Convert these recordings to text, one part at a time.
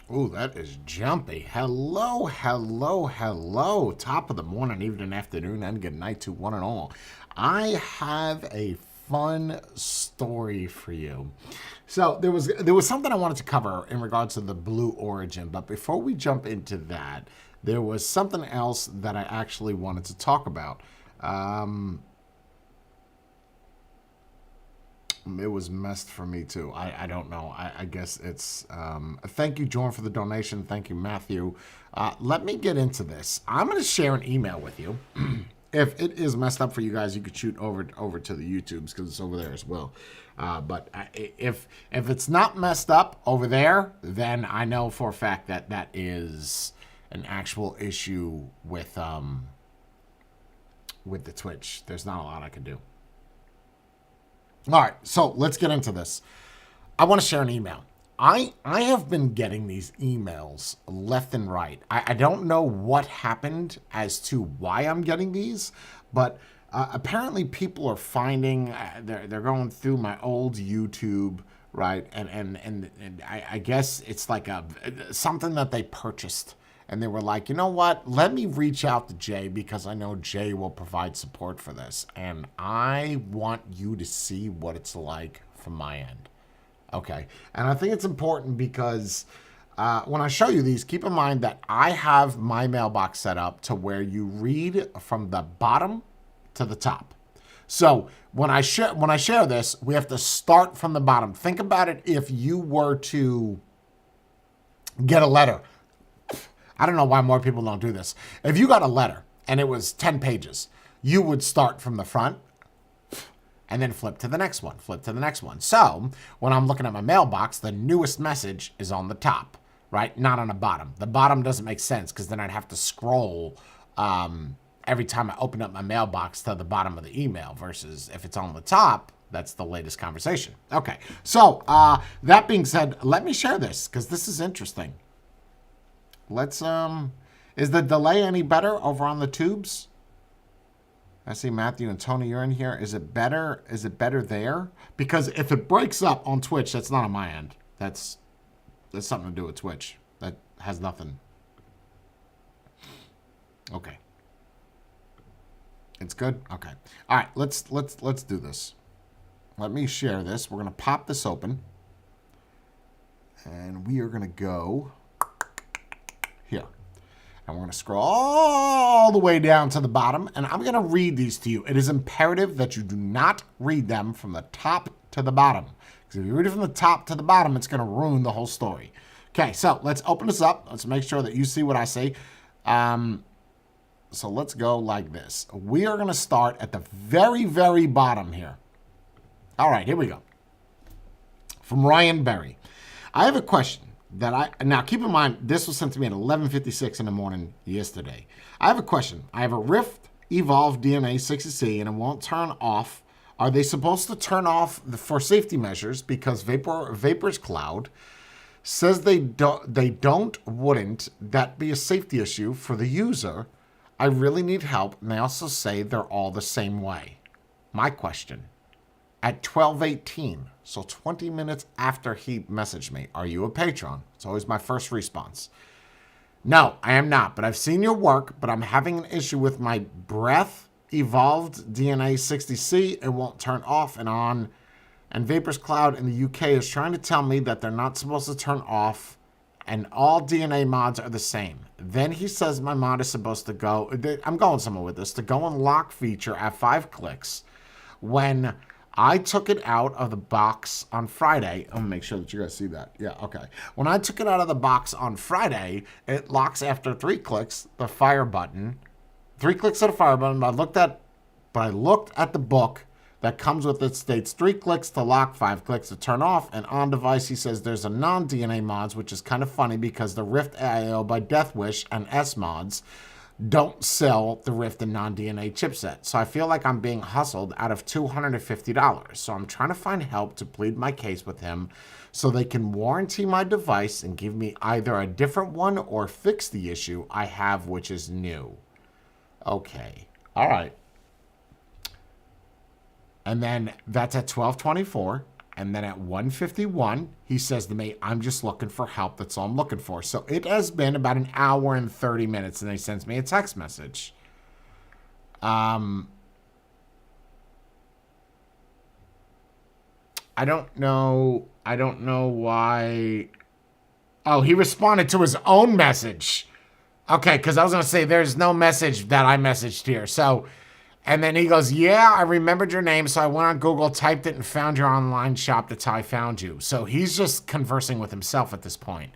Ooh, that is jumpy. Hello, hello, hello. Top of the morning, evening, afternoon, and good night to one and all. I have a fun story for you. So there was something I wanted to cover in regards to the Blue Origin, but before we jump into that, there was something else that I actually wanted to talk about. Um, it was messed for me too. I don't know. I guess it's thank you, Jordan, for the donation. Thank you, Matthew. Let me get into this. I'm going to share an email with you. If it is messed up for you guys, you could shoot over to the YouTubes because it's over there as well. But if it's not messed up over there, then I know for a fact that that is an actual issue with the Twitch. There's not a lot I can do. All right, so let's get into this. I want to share an email. I have been getting these emails left and right. I don't know what happened as to why I'm getting these, but apparently people are finding they're going through my old YouTube, right? And I guess it's like something that they purchased. And they were like, you know what? Let me reach out to Jay because I know Jay will provide support for this. And I want you to see what it's like from my end. Okay. And I think it's important because when I show you these, keep in mind that I have my mailbox set up to where you read from the bottom to the top. So when I share this, we have to start from the bottom. Think about it if you were to get a letter. I don't know why more people don't do this. If you got a letter and it was 10 pages, you would start from the front and then flip to the next one, flip to the next one. So when I'm looking at my mailbox, the newest message is on the top, right? Not on the bottom. The bottom doesn't make sense because then I'd have to scroll every time I open up my mailbox to the bottom of the email versus if it's on the top, that's the latest conversation. Okay, so that being said, let me share this because this is interesting. Let's, is the delay any better over on the tubes? I see Matthew and Tony, you're in here. Is it better? Is it better there? Because if it breaks up on Twitch, that's not on my end. That's something to do with Twitch. That has nothing. Okay. It's good? Okay. All right, let's do this. Let me share this. We're going to pop this open. And we are going to go here. And we're going to scroll all the way down to the bottom. And I'm going to read these to you. It is imperative that you do not read them from the top to the bottom. Because if you read it from the top to the bottom, it's going to ruin the whole story. Okay, so let's open this up. Let's make sure that you see what I say. So let's go like this. We are going to start at the very, very bottom here. All right, here we go. From Ryan Berry. I have a question. Now keep in mind, this was sent to me at 11:56 in the morning yesterday. I have a question. I have a Rift Evolve DNA 60C and it won't turn off. Are they supposed to turn off for safety measures because Vapor's Cloud says they wouldn't that be a safety issue for the user? I really need help, and they also say they're all the same way. My question. At 12:18, so 20 minutes after he messaged me, are you a patron? It's always my first response. No, I am not, but I've seen your work, but I'm having an issue with my Breath Evolved DNA 60C. It won't turn off and on. And Vapor's Cloud in the UK is trying to tell me that they're not supposed to turn off and all DNA mods are the same. Then he says my mod is supposed to go, I'm going somewhere with this, to go and lock feature at 5 clicks. When I took it out of the box on Friday. I'm going to make sure that you guys see that. Yeah, okay. When I took it out of the box on Friday, it locks after 3 clicks, the fire button. 3 clicks of the fire button. I looked at the book that comes with it. States 3 clicks to lock, 5 clicks to turn off. And on device, he says there's a non-DNA mods, which is kind of funny because the Rift AIO by Deathwish and S mods don't sell the Rift and non-DNA chipset. So I feel like I'm being hustled out of $250. So I'm trying to find help to plead my case with him so they can warranty my device and give me either a different one or fix the issue I have, which is new. Okay. All right. And then that's at 12:24. And then at 1:51, he says to me, I'm just looking for help. That's all I'm looking for. So it has been about an hour and 30 minutes, and he sends me a text message. I don't know why. Oh, he responded to his own message. Okay, because I was going to say there's no message that I messaged here. So, and then he goes, yeah, I remembered your name, so I went on Google, typed it, and found your online shop. That's how I found you. So he's just conversing with himself at this point.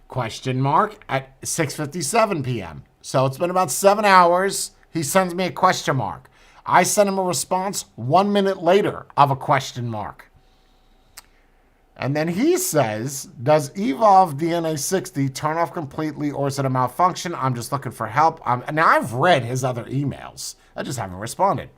Question mark at 6:57 p.m. So it's been about 7 hours. He sends me a question mark. I send him a response 1 minute later of a question mark. And then he says, does Evolve DNA 60 turn off completely, or is it a malfunction? I'm just looking for help. Now, I've read his other emails. I just haven't responded.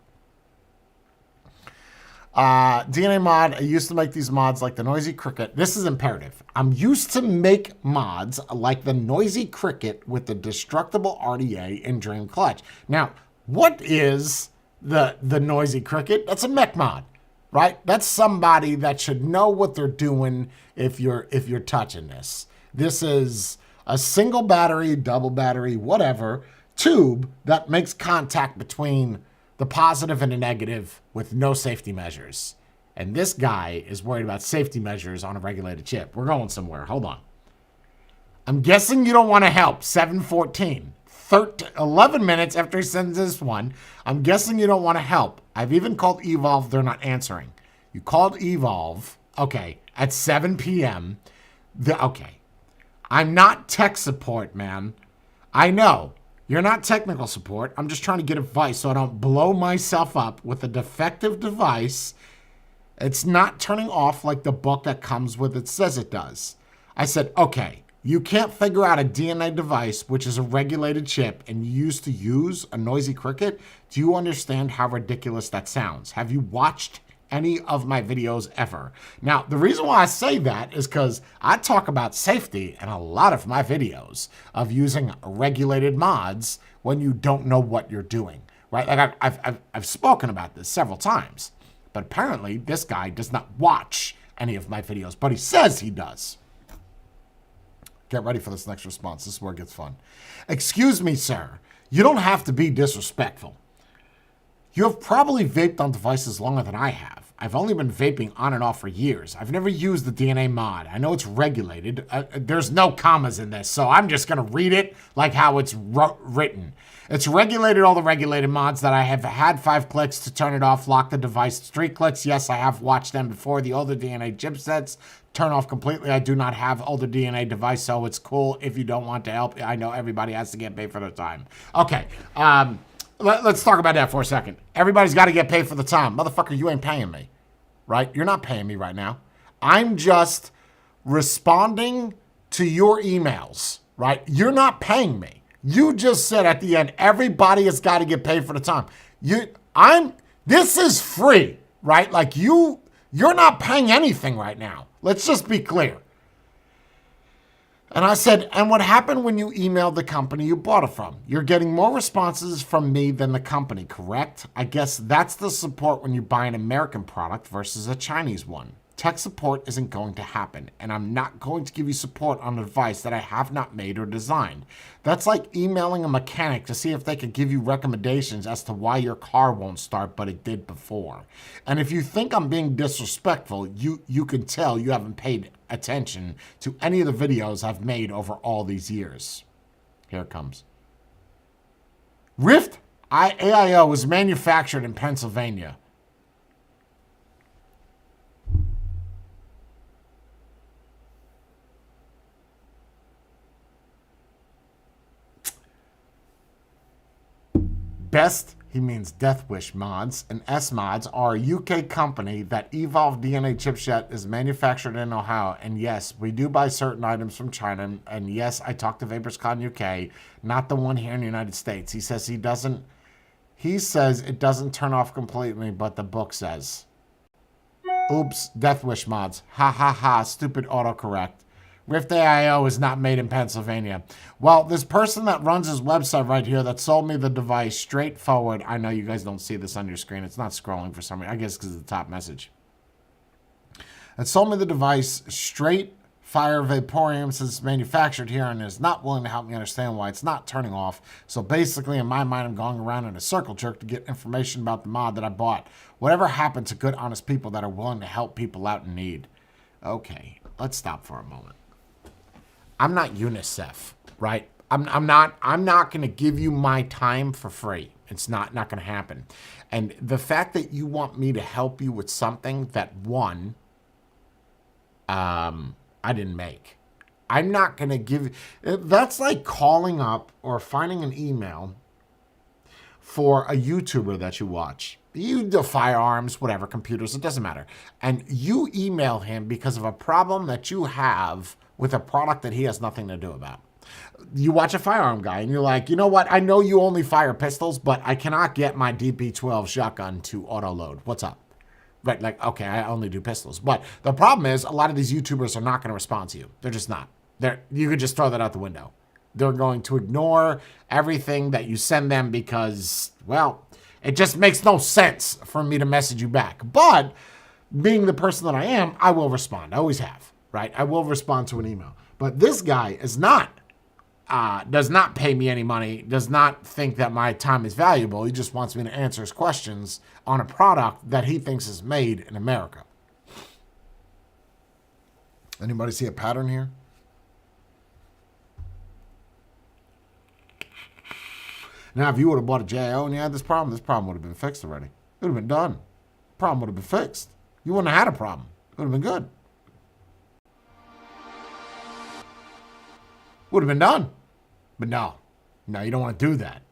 DNA mod, I used to make these mods like the Noisy Cricket. This is imperative. I'm used to make mods like the Noisy Cricket with the destructible RDA and Dream Clutch. Now, what is the Noisy Cricket? That's a mech mod. Right? That's somebody that should know what they're doing if you're touching this. This is a single battery, double battery, whatever, tube that makes contact between the positive and the negative with no safety measures. And this guy is worried about safety measures on a regulated chip. We're going somewhere. Hold on. I'm guessing you don't want to help. 7:14. 11 minutes after he sends this one. I'm guessing you don't want to help. I've even called Evolve. They're not answering. You called Evolve. Okay. At 7 p.m. Okay. I'm not tech support, man. I know. You're not technical support. I'm just trying to get advice so I don't blow myself up with a defective device. It's not turning off like the book that comes with it says it does. I said, okay. You can't figure out a DNA device, which is a regulated chip, and you used to use a Noisy Cricket? Do you understand how ridiculous that sounds? Have you watched any of my videos ever? Now, the reason why I say that is because I talk about safety in a lot of my videos of using regulated mods when you don't know what you're doing, right? Like I've spoken about this several times, but apparently this guy does not watch any of my videos, but he says he does. Get ready for this next response. This is where it gets fun. Excuse me, sir. You don't have to be disrespectful. You have probably vaped on devices longer than I have. I've only been vaping on and off for years. I've never used the DNA mod. I know it's regulated. There's no commas in this, so I'm just going to read it like how it's written. It's regulated, all the regulated mods that I have had 5 clicks to turn it off, lock the device, 3 clicks. Yes, I have watched them before. The older DNA chipsets turn off completely. I do not have older DNA device, so it's cool if you don't want to help. I know everybody has to get paid for their time. Okay, let's talk about that for a second. Everybody's got to get paid for the time. Motherfucker, you ain't paying me, right? You're not paying me right now. I'm just responding to your emails, right? You're not paying me. You just said at the end, everybody has got to get paid for the time. This is free, right? Like you're not paying anything right now. Let's just be clear. And I said, and what happened when you emailed the company you bought it from? You're getting more responses from me than the company, correct? I guess that's the support when you buy an American product versus a Chinese one. Tech support isn't going to happen, and I'm not going to give you support on a device that I have not made or designed. That's like emailing a mechanic to see if they could give you recommendations as to why your car won't start, but it did before. And if you think I'm being disrespectful, you can tell you haven't paid attention to any of the videos I've made over all these years. Here it comes. Rift AIO was manufactured in Pennsylvania. Best, he means Death Wish Mods, and S-Mods are a UK company that Evolve DNA chipset is manufactured in Ohio. And yes, we do buy certain items from China. And yes, I talked to VaporsCon UK, not the one here in the United States. He says it doesn't turn off completely, but the book says. Oops, Death Wish Mods. Ha ha ha, stupid autocorrect. Rift AIO is not made in Pennsylvania. Well, this person that runs his website right here that sold me the device, straightforward. I know you guys don't see this on your screen. It's not scrolling for some reason. I guess because of the top message. and sold me the device straight fire Vaporium since it's manufactured here and is not willing to help me understand why it's not turning off. So basically, in my mind, I'm going around in a circle jerk to get information about the mod that I bought. Whatever happened to good, honest people that are willing to help people out in need? Okay, let's stop for a moment. I'm not UNICEF, right? I'm not going to give you my time for free. It's not going to happen. And the fact that you want me to help you with something that, one, I didn't make. I'm not going to give... That's like calling up or finding an email for a YouTuber that you watch. You do firearms, whatever, computers, it doesn't matter. And you email him because of a problem that you have with a product that he has nothing to do about. You watch a firearm guy and you're like, you know what? I know you only fire pistols, but I cannot get my DP12 shotgun to auto load. What's up? Right, like, okay, I only do pistols. But the problem is a lot of these YouTubers are not going to respond to you. They're just not. You could just throw that out the window. They're going to ignore everything that you send them because, well, it just makes no sense for me to message you back. But being the person that I am, I will respond. I always have, right? I will respond to an email. But this guy is not. Does not pay me any money, does not think that my time is valuable. He just wants me to answer his questions on a product that he thinks is made in America. Anybody see a pattern here? Now, if you would have bought a JO and you had this problem would have been fixed already. It would have been done. The problem would have been fixed. You wouldn't have had a problem. It would have been good. Would have been done. But no, you don't want to do that,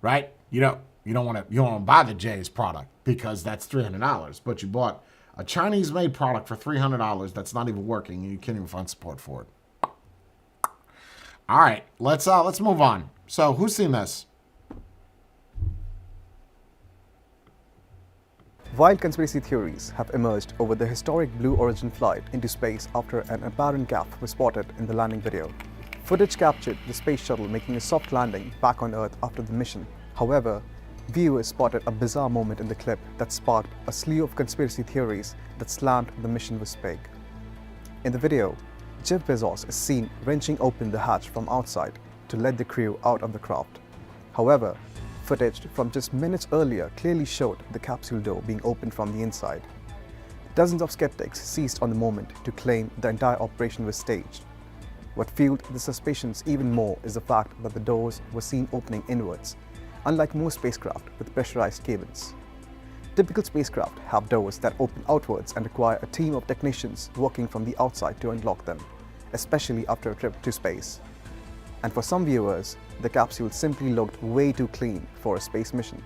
right? You don't want to buy the J's product because that's $300, but you bought a Chinese-made product for $300 that's not even working, and you can't even find support for it. All right, let's move on. So, who's seen this? Wild conspiracy theories have emerged over the historic Blue Origin flight into space after an apparent gap was spotted in the landing video. Footage captured the space shuttle making a soft landing back on Earth after the mission. However, viewers spotted a bizarre moment in the clip that sparked a slew of conspiracy theories that slammed the mission was fake. In the video, Jeff Bezos is seen wrenching open the hatch from outside to let the crew out of the craft. However, footage from just minutes earlier clearly showed the capsule door being opened from the inside. Dozens of skeptics seized on the moment to claim the entire operation was staged. What fueled the suspicions even more is the fact that the doors were seen opening inwards, unlike most spacecraft with pressurized cabins. Typical spacecraft have doors that open outwards and require a team of technicians working from the outside to unlock them, especially after a trip to space. And for some viewers, the capsule simply looked way too clean for a space mission.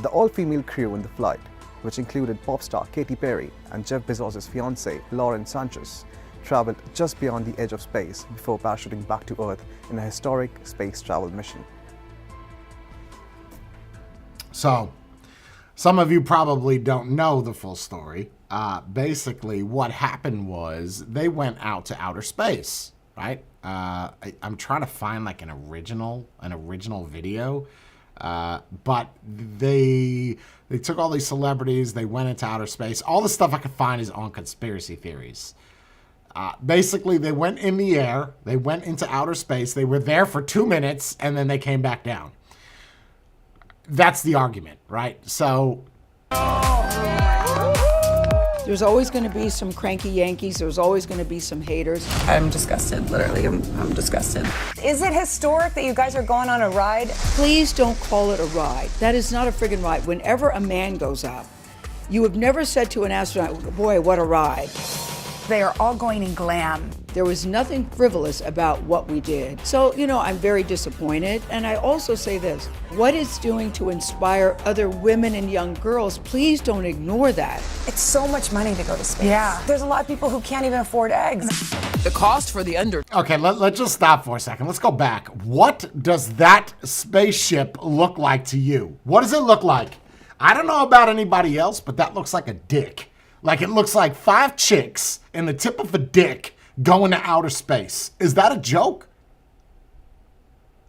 The all-female crew in the flight, which included pop star Katy Perry and Jeff Bezos' fiancée Lauren Sanchez, traveled just beyond the edge of space before parachuting back to Earth in a historic space travel mission. So, some of you probably don't know the full story. Basically, what happened was they went out to outer space, right? I'm trying to find like an original video, but they took all these celebrities, they went into outer space. All the stuff I could find is on conspiracy theories. Basically, they went in the air, they went into outer space, they were there for 2 minutes, and then they came back down. That's the argument, right? So... There's always going to be some cranky Yankees. There's always going to be some haters. I'm disgusted, literally. I'm disgusted. Is it historic that you guys are going on a ride? Please don't call it a ride. That is not a friggin' ride. Whenever a man goes up, you have never said to an astronaut, boy, what a ride. They are all going in glam. There was nothing frivolous about what we did. So, I'm very disappointed. And I also say this, what it's doing to inspire other women and young girls, please don't ignore that. It's so much money to go to space. Yeah. There's a lot of people who can't even afford eggs. The cost for the Okay, let's just stop for a second. Let's go back. What does that spaceship look like to you? What does it look like? I don't know about anybody else, but that looks like a dick. Like it looks like 5 chicks and the tip of a dick going to outer space. Is that a joke?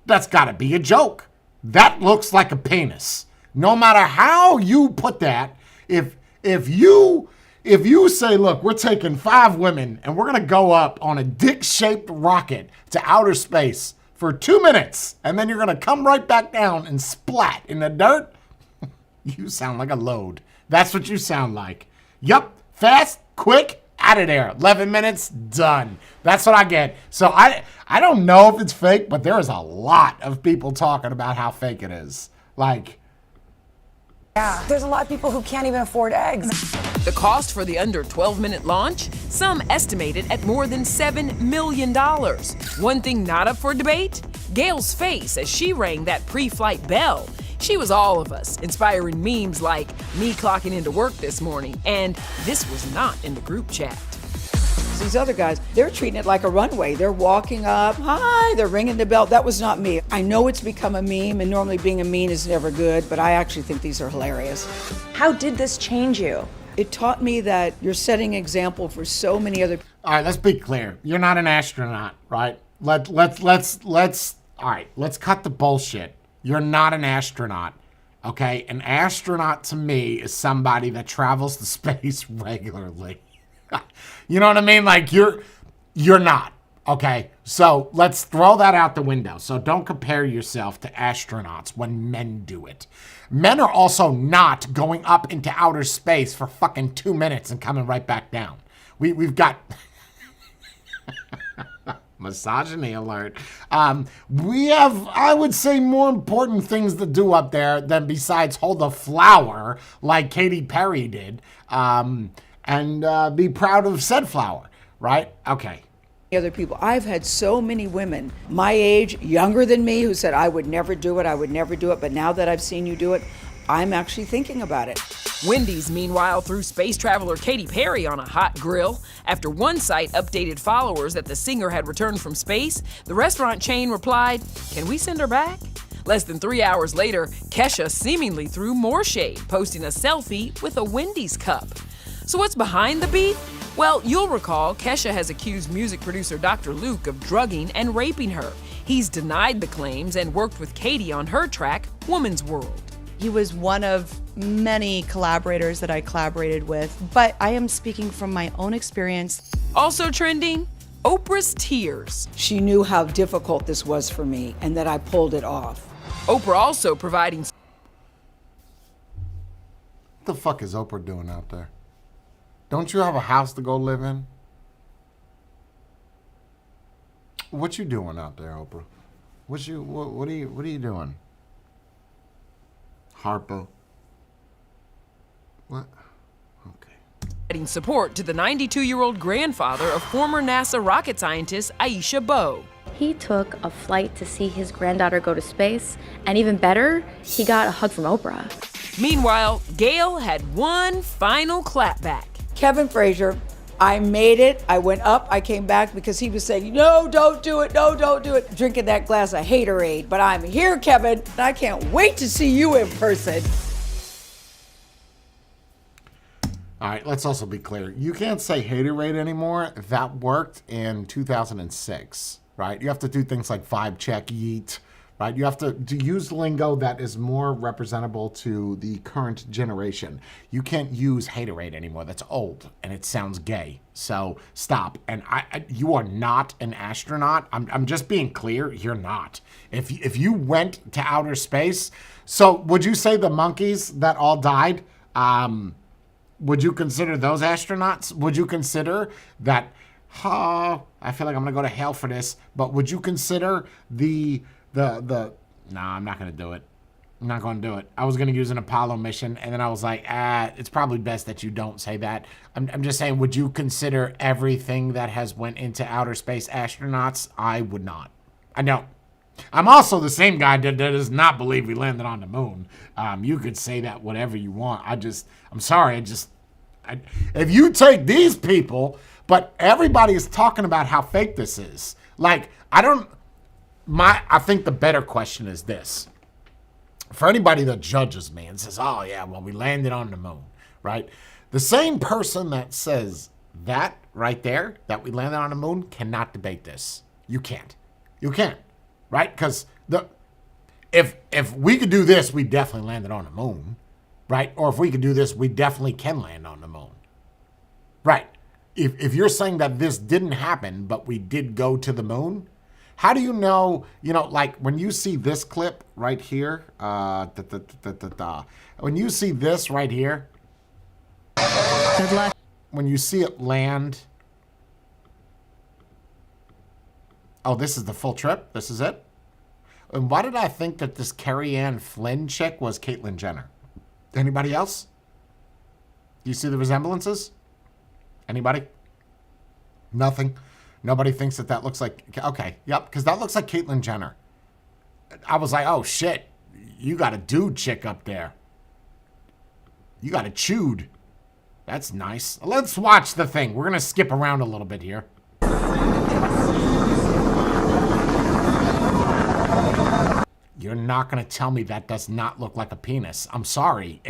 That's got to be a joke. That looks like a penis. No matter how you put that, if you if you say, look, we're taking 5 women and we're going to go up on a dick-shaped rocket to outer space for 2 minutes, and then you're going to come right back down and splat in the dirt, you sound like a load. That's what you sound like. Yup, fast, quick, out of there. 11 minutes, done. That's what I get. So I don't know if it's fake, but there is a lot of people talking about how fake it is. Like, Yeah, there's a lot of people who can't even afford eggs. The cost for the under 12-minute launch? Some estimated at more than $7 million. One thing not up for debate? Gail's face as she rang that pre-flight bell. She was all of us, inspiring memes like me clocking into work this morning, and this was not in the group chat. These other guys, they're treating it like a runway. They're walking up, hi, they're ringing the bell. That was not me. I know it's become a meme, and normally being a meme is never good, but I actually think these are hilarious. How did this change you? It taught me that you're setting an example for so many other people. all right, let's be clear. You're not an astronaut, right? Let's all right, let's cut the bullshit. You're not an astronaut, okay? An astronaut to me is somebody that travels to space regularly. You know what I mean? Like, you're not, okay? So let's throw that out the window. So don't compare yourself to astronauts when men do it. Men are also not going up into outer space for fucking 2 minutes and coming right back down. We've got... Misogyny alert. We have, I would say, more important things to do up there than besides hold a flower like Katy Perry did and be proud of said flower, right? Okay. Other people. I've had so many women my age, younger than me, who said, I would never do it, but now that I've seen you do it, I'm actually thinking about it. Wendy's, meanwhile, threw space traveler Katy Perry on a hot grill. After one site updated followers that the singer had returned from space, the restaurant chain replied, "Can we send her back?" Less than 3 hours later, Kesha seemingly threw more shade, posting a selfie with a Wendy's cup. So what's behind the beef? Well, you'll recall Kesha has accused music producer Dr. Luke of drugging and raping her. He's denied the claims and worked with Katy on her track, Woman's World. He was one of many collaborators that I collaborated with, but I am speaking from my own experience. Also trending, Oprah's tears. She knew how difficult this was for me and that I pulled it off. Oprah also providing... What the fuck is Oprah doing out there? Don't you have a house to go live in? What you doing out there, Oprah? What are you doing? Harpo. What? Okay. providing support to the 92-year-old grandfather of former NASA rocket scientist Aisha Bowe. He took a flight to see his granddaughter go to space, and even better, he got a hug from Oprah. Meanwhile, Gail had one final clapback. Kevin Frazier, I made it. I went up. I came back because he was saying, no, don't do it. No, don't do it. Drinking that glass of haterade. But I'm here, Kevin. And I can't wait to see you in person. All right, let's also be clear. You can't say haterade anymore. That worked in 2006, right? You have to do things like vibe check, yeet, right? You have to use lingo that is more representable to the current generation. You can't use haterade anymore. That's old, and it sounds gay. So stop. And you are not an astronaut. I'm just being clear. You're not. If you went to outer space, so would you say the monkeys that all died, would you consider those astronauts? Would you consider that, I feel like I'm going to go to hell for this, but would you consider no, I'm not going to do it. I'm not going to do it. I was going to use an Apollo mission, and then I was like, it's probably best that you don't say that. I'm just saying, would you consider everything that has went into outer space astronauts? I would not. I don't. I'm also the same guy that does not believe we landed on the moon. You could say that whatever you want. I'm sorry. If you take these people, but everybody is talking about how fake this is. Like, I think the better question is this. For anybody that judges me and says, oh yeah, well, we landed on the moon, right? The same person that says that right there, that we landed on the moon, cannot debate this. You can't. You can't. Right? Because if we could do this, we definitely landed on the moon, right? Or if we could do this, we definitely can land on the moon. Right. If you're saying that this didn't happen, but we did go to the moon, how do you know, like when you see this clip right here, when you see this right here, Good luck. when you see it land, oh, this is the full trip? This is it? And why did I think that this Carrie Ann Flynn chick was Caitlyn Jenner? Anybody else? Do you see the resemblances? Anybody? Nothing? Nobody thinks that looks like... Okay, yep, because that looks like Caitlyn Jenner. I was like, oh, shit. You got a dude chick up there. You got a chewed. That's nice. Let's watch the thing. We're going to skip around a little bit here. You're not going to tell me that does not look like a penis. I'm sorry.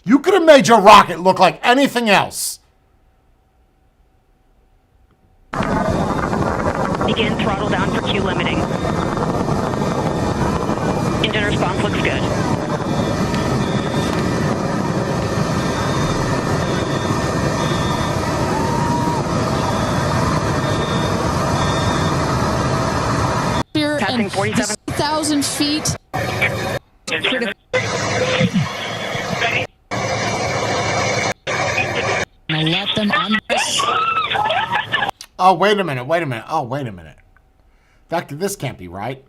You could have made your rocket look like anything else. Begin throttle down for Q limiting. Engine response looks good. Passing 47,000 feet. Now let them on. Oh, wait a minute. Oh, wait a minute. This can't be right.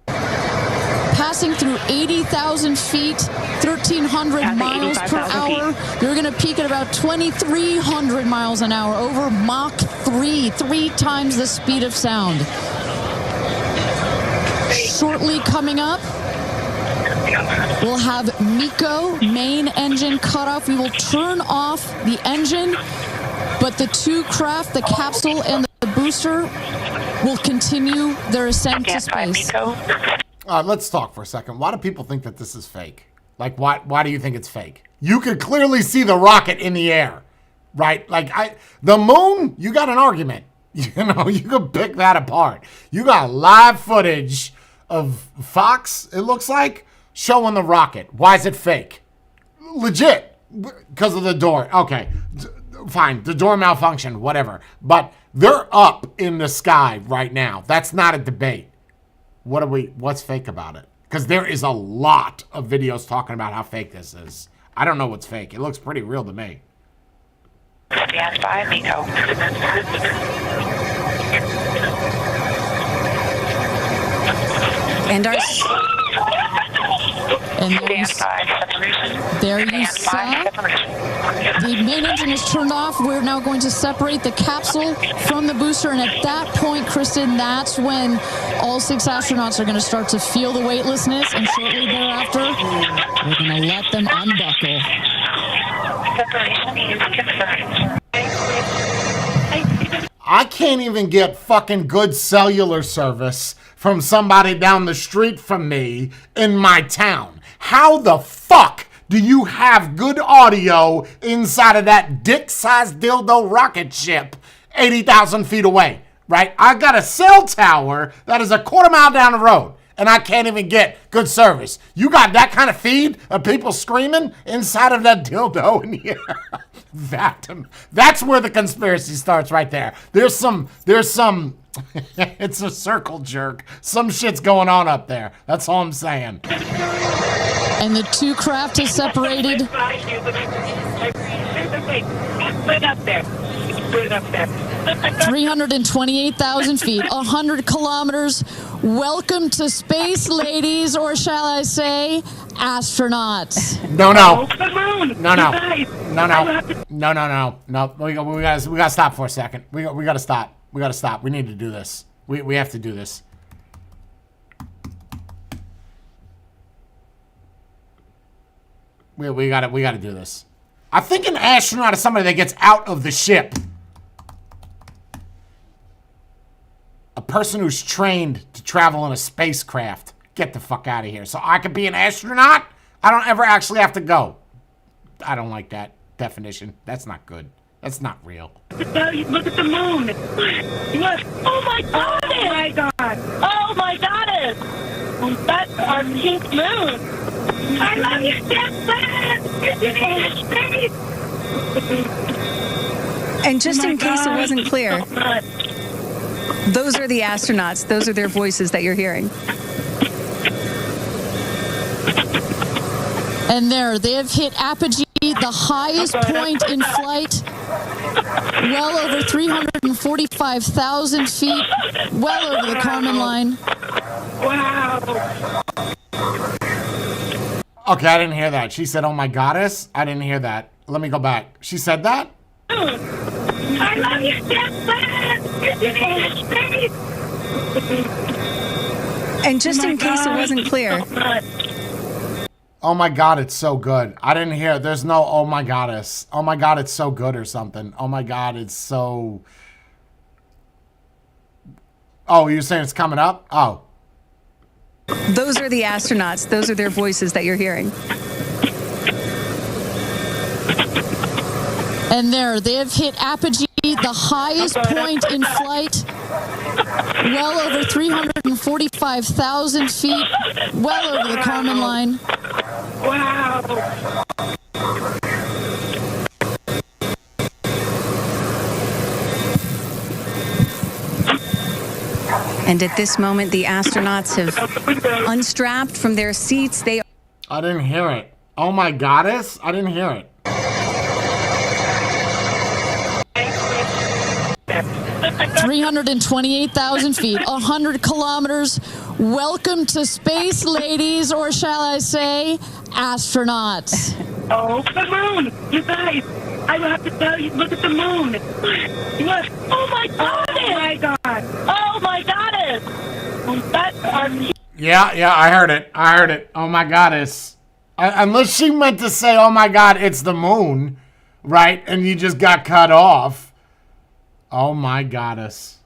Passing through 80,000 feet, 1,300 miles per hour. You're going to peak at about 2,300 miles an hour over Mach 3, 3 times the speed of sound. Shortly coming up, we'll have MECO, main engine cutoff. We will turn off the engine, but the two craft, the capsule and the booster, will continue their ascent to space. Let's talk for a second. Why do people think that this is fake? Like, why do you think it's fake? You could clearly see the rocket in the air, right? Like, the moon, you got an argument. You could pick that apart. You got live footage of Fox, it looks like, showing the rocket. Why is it fake? Legit. Because of the door. Okay. Fine. The door malfunctioned, whatever. But they're up in the sky right now. That's not a debate. What's fake about it? Because there is a lot of videos talking about how fake this is. I don't know what's fake. It looks pretty real to me. Stand by, MECO. And there you saw the main engine is turned off. We're now going to separate the capsule from the booster, and at that point, Kristen, that's when all 6 astronauts are going to start to feel the weightlessness, and shortly thereafter, we're going to let them unbuckle. Separation is confirmed. I can't even get fucking good cellular service from somebody down the street from me in my town. How the fuck do you have good audio inside of that dick-sized dildo rocket ship 80,000 feet away, right? I got a cell tower that is a quarter mile down the road, and I can't even get good service. You got that kind of feed of people screaming inside of that dildo in here? That's where the conspiracy starts right there. There's some it's a circle jerk. Some shit's going on up there. That's all I'm saying. And the two craft is separated. Put it up there. 328,000 feet, 100 kilometers. Welcome to space, ladies, or shall I say, astronauts. No. We gotta stop for a second. We gotta stop. We need to do this. We have to do this. We gotta do this. I think an astronaut is somebody that gets out of the ship. A person who's trained to travel in a spacecraft. Get the fuck out of here. So I could be an astronaut? I don't ever actually have to go. I don't like that definition. That's not good. That's not real. Look at the moon. Look. Oh my god. Oh my god. Oh my god. That's our pink moon. I love you, Steph. And just in case it wasn't clear, those are the astronauts. Those are their voices that you're hearing. And there, they have hit apogee, the highest point in flight, well over 345,000 feet, well over the Kármán line. Wow. Okay, I didn't hear that. She said, oh my goddess. I didn't hear that. Let me go back. She said that? I love you, Steph. And just in case it wasn't clear, Oh my God, it's so good. I didn't hear. There's no, oh my goddess. Oh my God, it's so good or something. Oh my God, it's so. Oh, you're saying it's coming up? Oh. those are the astronauts. Those are their voices that you're hearing. And there, they have hit apogee, the highest point in flight, well over 345,000 feet, well over the Kármán line. Wow. And at this moment, the astronauts have unstrapped from their seats. They I didn't hear it. Oh my goddess? I didn't hear it. 328,000 feet, 100 kilometers. Welcome to space, ladies, or shall I say, astronauts. Oh, the moon. You guys, I have to tell you, look at the moon. Look. Oh, my God. Oh, my God. Oh, my goddess. That's our... Yeah, I heard it. I heard it. Oh my goddess. Unless she meant to say, oh my God, it's the moon, right? And you just got cut off. Oh my goddess.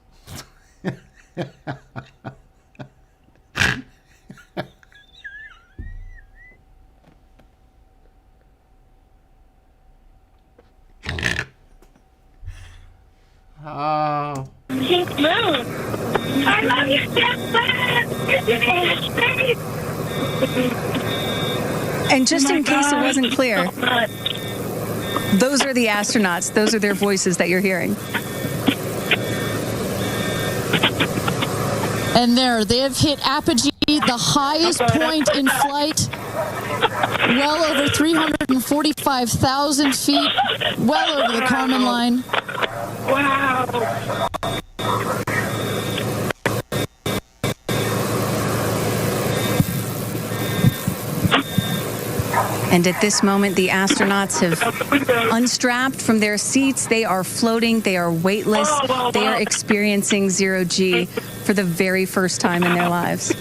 Oh. Pink moon. I love you, Steph. and just in case it wasn't clear, those are the astronauts. Those are their voices that you're hearing. And there, they have hit apogee, the highest point in flight, well over 345,000 feet, well over the Kármán line. Wow. And at this moment, the astronauts have unstrapped from their seats. They are floating. They are weightless. They are experiencing zero G for the very first time in their lives.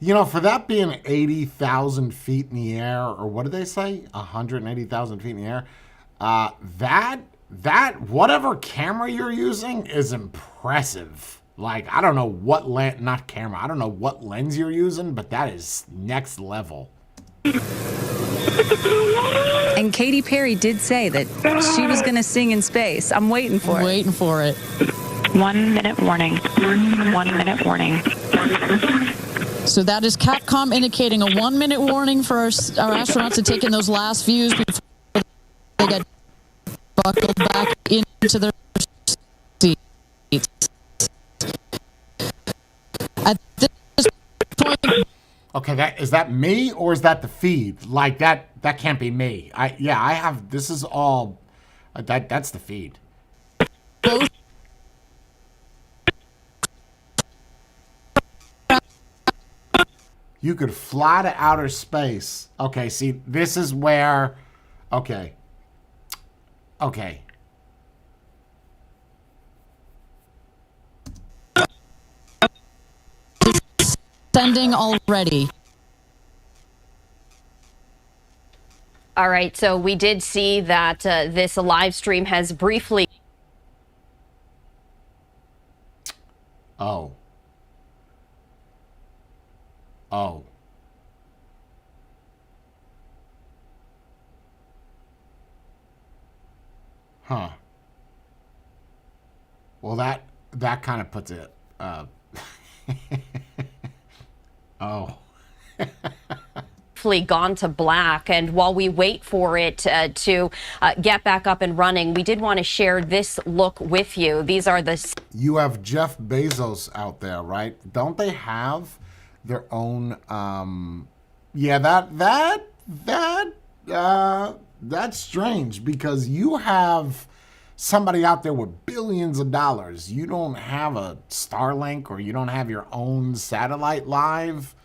You know, for that being 80,000 feet in the air, or what did they say? 180,000 feet in the air. That whatever camera you're using is impressive. Like, I don't know what lens, not camera, I don't know what lens you're using, but that is next level. And Katy Perry did say that she was going to sing in space. I'm waiting for it. Waiting for it. 1 minute warning. 1 minute warning. So that is Capcom indicating a 1 minute warning for our astronauts to take in those last views before they get buckled back into their seats. At this point, Okay, is that me or is that the feed? Like that can't be me. I have, this is all, that's the feed. both You could fly to outer space. Okay, see, this is where, okay. sending already. All right, so we did see that this live stream has briefly. Oh. Huh. Well, that kind of puts it, oh. gone to black, and while we wait for it to get back up and running, we did want to share this look with you. These are the... You have Jeff Bezos out there, right? Don't they have their own... Yeah, that's strange, because you have somebody out there with billions of dollars. You don't have a Starlink, or you don't have your own satellite live.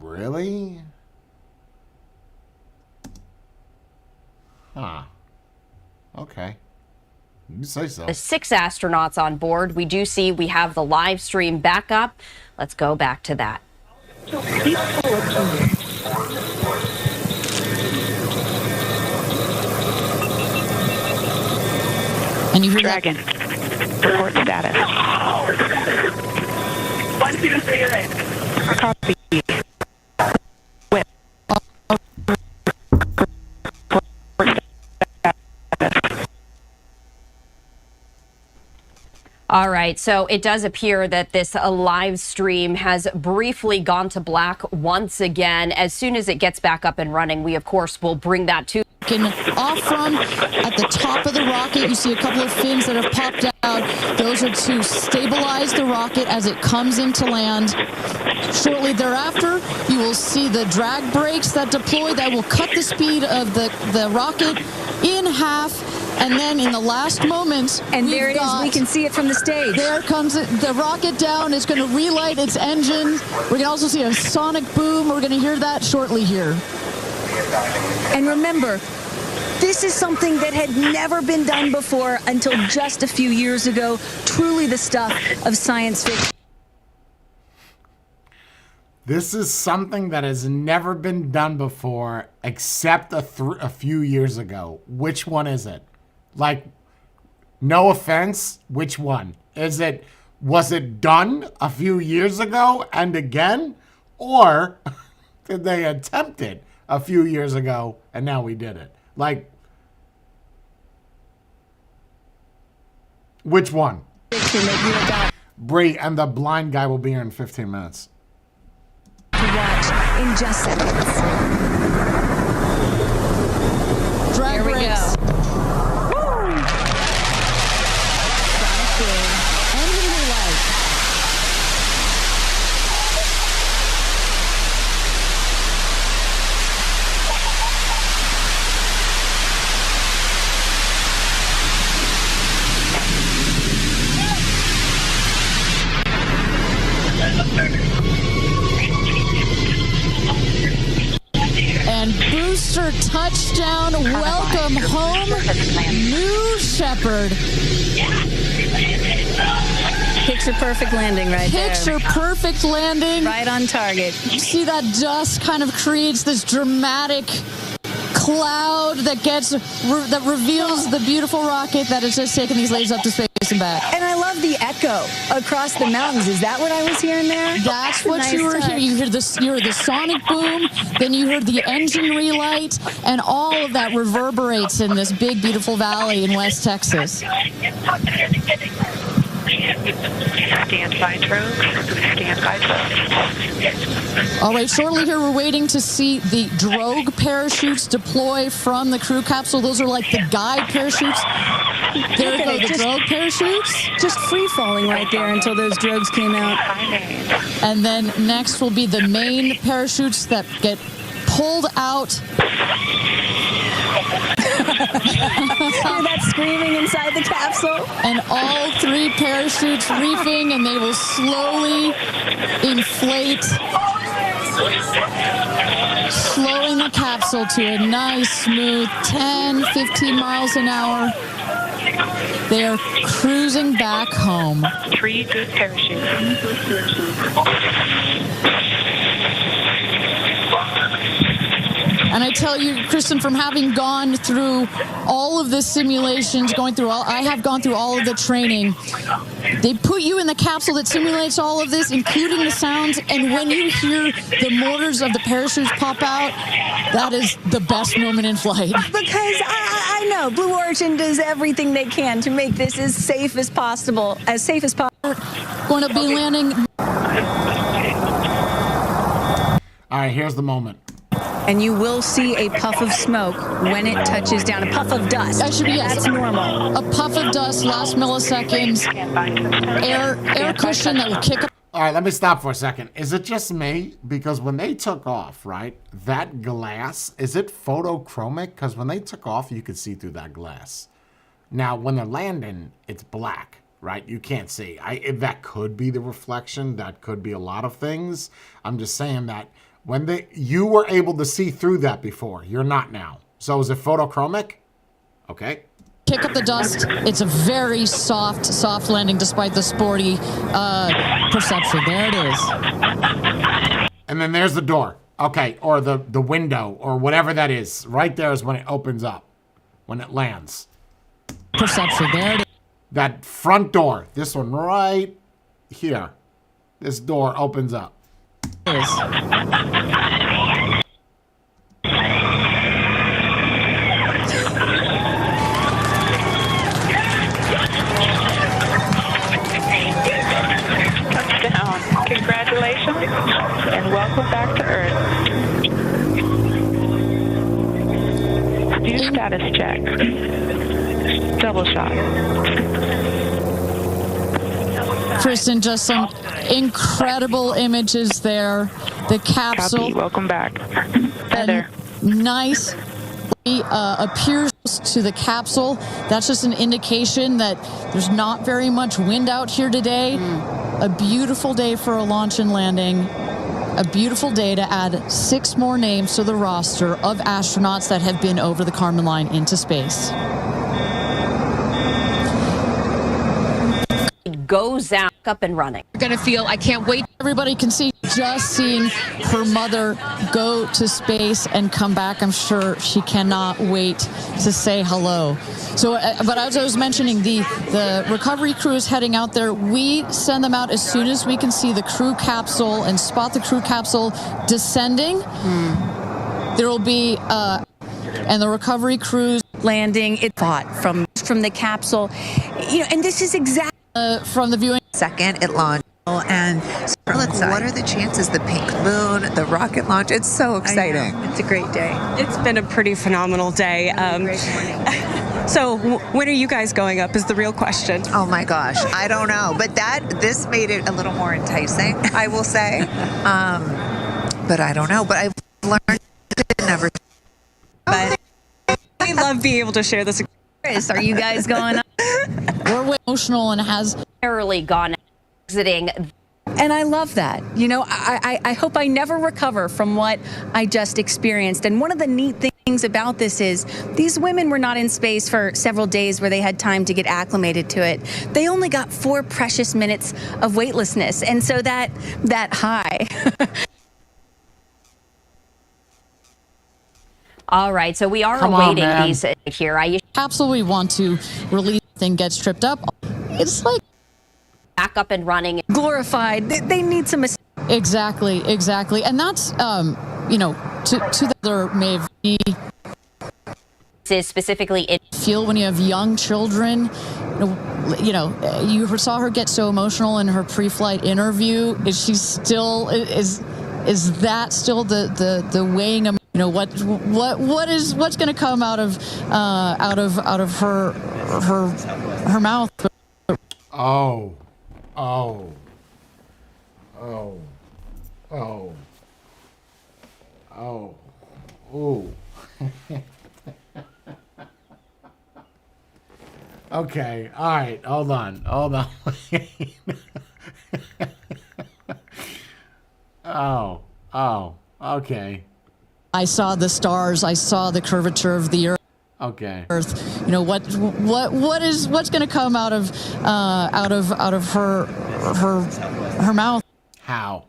Really? Huh. Okay. You say so. The 6 astronauts on board. We do see we have the live stream back up. Let's go back to that. And you hear Dragon. Report status. Copy. Whip. All right, so it does appear that this live stream has briefly gone to black once again. As soon as it gets back up and running, we, of course, will bring that to... Off from at the top of the rocket, you see a couple of fins that have popped out. Those are to stabilize the rocket as it comes into land. Shortly thereafter, you will see the drag brakes that deploy that will cut the speed of the rocket in half. And then in the last moment, and there it is. We can see it from the stage. There comes it. The rocket down. It's going to relight its engine. We're going to also see a sonic boom. We're going to hear that shortly here. And remember, this is something that had never been done before until just a few years ago. Truly the stuff of science fiction. This is something that has never been done before, except a few years ago. Which one is it? Like, no offense, which one? Was it done a few years ago and again? Or did they attempt it a few years ago and now we did it? Like, which one? Bree, and the blind guy will be here in 15 minutes. To watch in just seconds. Drag brakes. And booster touchdown, welcome home, New Shepard. Picture perfect landing right there. Picture perfect landing. Right on target. You see that dust kind of creates this dramatic cloud that reveals the beautiful rocket that has just taken these ladies up to space and back. And I love the echo across the mountains. Is that what I was hearing there? That's what you were hearing. You heard the sonic boom, then you heard the engine relight, and all of that reverberates in this big, beautiful valley in West Texas. Stand by drogue. Stand by drogue. All right, shortly here we're waiting to see the drogue parachutes deploy from the crew capsule. Those are like the guide parachutes. There go the drogue parachutes. Just free falling right there until those drogues came out. And then next will be the main parachutes that get pulled out. Hear that screaming inside the capsule? And all 3 parachutes reefing, and they will slowly inflate, slowing the capsule to a nice, smooth 10, 15 miles an hour. They are cruising back home. 3 good parachutes. And I tell you, Kristen, from having gone through all of the simulations, I have gone through all of the training. They put you in the capsule that simulates all of this, including the sounds. And when you hear the motors of the parachutes pop out, that is the best moment in flight. Because I know Blue Origin does everything they can to make this as safe as possible. Going to be landing. All right, here's the moment. And you will see a puff of smoke when it touches down, a puff of dust. That should be That's normal. A puff of dust, last milliseconds, air cushion that will kick up. All right, let me stop for a second. Is it just me? Because when they took off, right, that glass, is it photochromic? Because when they took off, you could see through that glass. Now, when they're landing, it's black, right? You can't see. That could be the reflection. That could be a lot of things. I'm just saying that when you were able to see through that before. You're not now. So is it photochromic? Okay. Kick up the dust. It's a very soft landing despite the sporty perception. There it is. And then there's the door. Okay, or the window or whatever that is. Right there is when it opens up, when it lands. Perception. There it is. That front door, this one right here. This door opens up. Touchdown. Congratulations and welcome back to Earth. Do status check. Double shot. Kristen, just some incredible images there. The capsule. Copy. Welcome back. And nice appears to the capsule. That's just an indication that there's not very much wind out here today. A beautiful day for a launch and landing. A beautiful day to add 6 more names to the roster of astronauts that have been over the Kármán line into space. Goes out, up and running. You're gonna feel, I can't wait. Everybody can see, just seeing her mother go to space and come back. I'm sure she cannot wait to say hello. So, but as I was mentioning, the recovery crew is heading out there. We send them out as soon as we can see the crew capsule and spot the crew capsule descending. There will be, and the recovery crews landing. It fought from the capsule, and this is exactly from the viewing. Second, it launched. And what are the chances? The pink moon, the rocket launch. It's so exciting. It's a great day. It's been a pretty phenomenal day. So when are you guys going up is the real question. Oh my gosh, I don't know. But this made it a little more enticing, I will say. But I don't know. But I've learned to never. But we love being able to share this. Are you guys going up? We're emotional and has barely gone exiting. And I love that. I hope I never recover from what I just experienced. And one of the neat things about this is these women were not in space for several days where they had time to get acclimated to it. They only got 4 precious minutes of weightlessness. And so that high. All right, so we are awaiting these here. Capsule we want to release thing gets tripped up. It's like back up and running. Glorified. They need some. Exactly. And that's, to the other may be specifically it feel when you have young children. You saw her get so emotional in her pre-flight interview. Is she still is that still the weighing of what's going to come out of her mouth? Oh. Okay. All right. Hold on. Okay. I saw the stars. I saw the curvature of the Earth. Okay. Earth. What's going to come out of her mouth? How?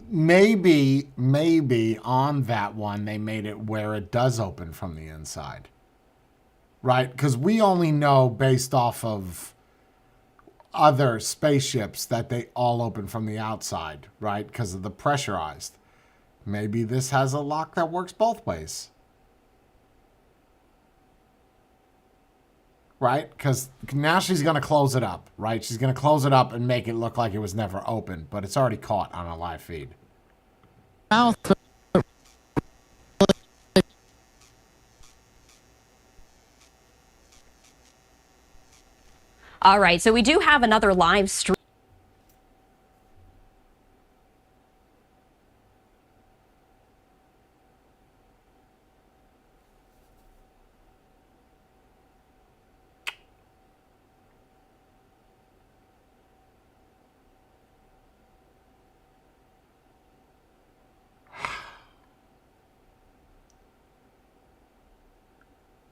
Maybe on that one they made it where it does open from the inside. Right? Because we only know based off of other spaceships that they all open from the outside, right? Because of the pressurized. Maybe this has a lock that works both ways. right? Because now she's going to close it up, right? She's going to close it up and make it look like it was never open, but it's already caught on a live feed. Mouth. All right, so we do have another live stream.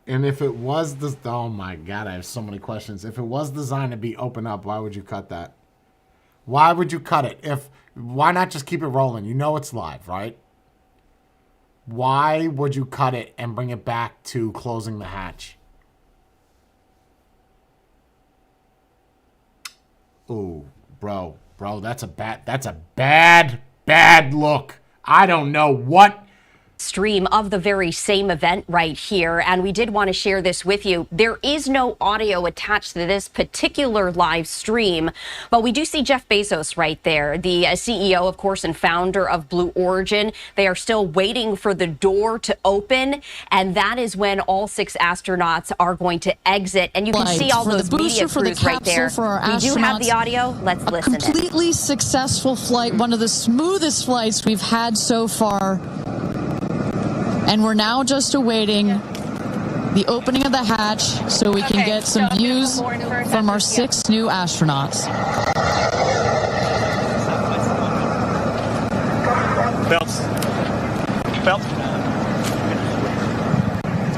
And if it was this, oh my God, I have so many questions. If it was designed to be open up, why would you cut that? Why would you cut it? Why not just keep it rolling? You know it's live, right? Why would you cut it and bring it back to closing the hatch? Ooh, bro, that's a bad look. I don't know what. Stream of the very same event right here, and we did want to share this with you. There is no audio attached to this particular live stream, but we do see Jeff Bezos right there, the CEO, of course, and founder of Blue Origin. They are still waiting for the door to open, and that is when all 6 astronauts are going to exit. And you can see all those media crews right there. We do have the audio. Let's listen. Completely successful flight, one of the smoothest flights we've had so far. And we're now just awaiting the opening of the hatch so we can get some views from our 6 new astronauts. Phelps.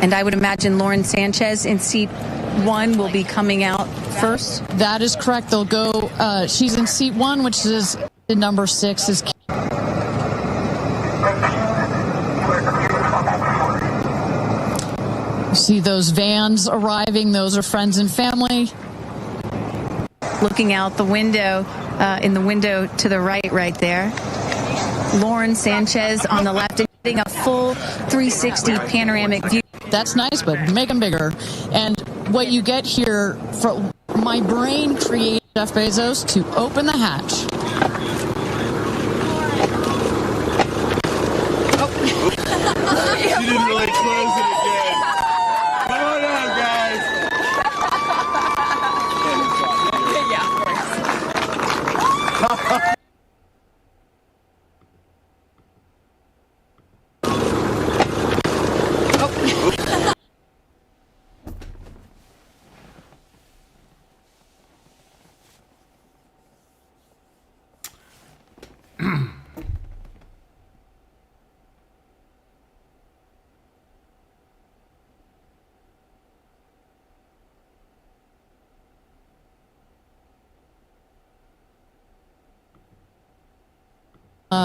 And I would imagine Lauren Sanchez in seat 1 will be coming out first. That is correct. They'll go, she's in seat 1, which is number 6 is. You see those vans arriving. Those are friends and family. Looking out the window, in the window to the right there. Lauren Sanchez on the left, and getting a full 360 panoramic view. That's nice, but make them bigger. And what you get here, my brain created Jeff Bezos to open the hatch. She didn't really close it again. Come on out, guys.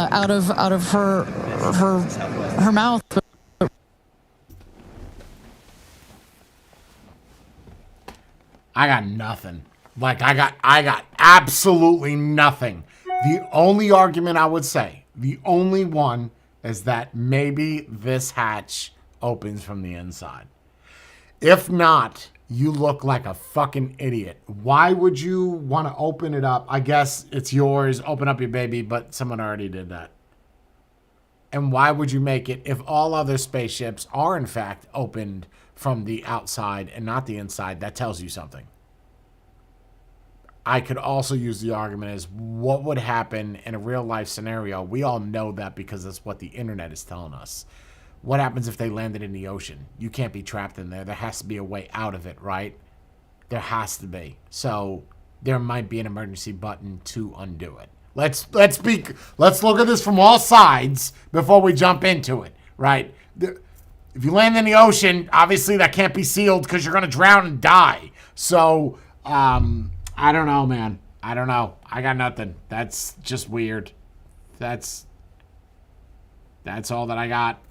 Out of her mouth. I got nothing. Like I got absolutely nothing. The only argument I would say, the only one, is that maybe this hatch opens from the inside. If not, you look like a fucking idiot. Why would you want to open it up? I guess it's yours. Open up your baby, but someone already did that. And why would you make it, if all other spaceships are in fact opened from the outside and not the inside? That tells you something. I could also use the argument as what would happen in a real life scenario. We all know that because that's what the internet is telling us. What happens if they landed in the ocean? You can't be trapped in there. There has to be a way out of it, right? There has to be. So there might be an emergency button to undo it. Let's look at this from all sides before we jump into it, right? If you land in the ocean, obviously that can't be sealed because you're going to drown and die. So, I don't know, man. I don't know. I got nothing. That's just weird. That's all that I got.